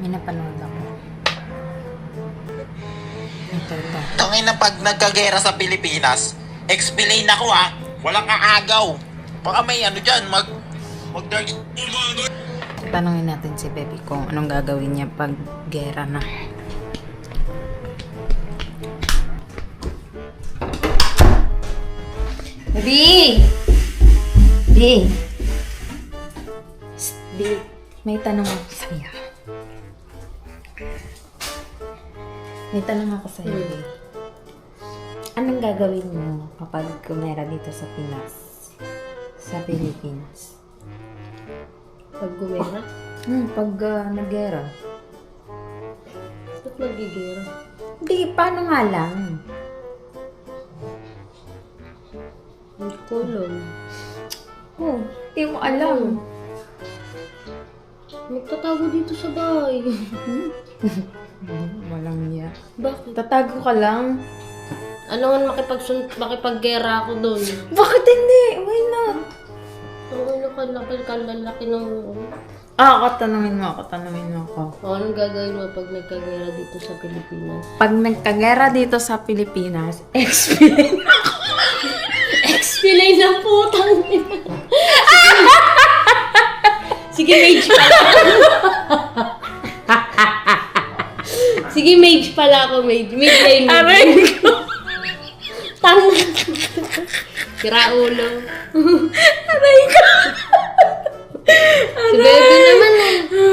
May napanood ako. Ito. Tangin na pag nagkagera sa Pilipinas, explain ako walang aagaw. Baka may ano dyan, Tanungin natin si Bebe kung anong gagawin niya pag gera na. Bebe! Bebe! Bebe, may tanong ako sa'yo. May tanong ako sa'yo, Bebe. Anong gagawin mo kapag kumera dito sa Pinas? Sa Philippines? Pag gumera? Pag nag-gera. Ba't nagigera? Hindi, paano nga lang? Hindi ko alam. Oh, hindi mo alam. Magtatago dito sa bahay. Walang niya. Bakit? Tatago ka lang. Ano nga makipaggera ako doon? Bakit hindi? Why not? Ang kalaki ng... Tanungin mo ako. Anong gagawin mo pag nagkagera dito sa Pilipinas? Pag nagkagera dito sa Pilipinas, explain ako. Explain ng putang ina. Sige, mage pala. Sige, mage pala ako, mage. Mage na yun. Aray ko. Tang. Sira ulo. Aray ko. Si Bebe naman eh.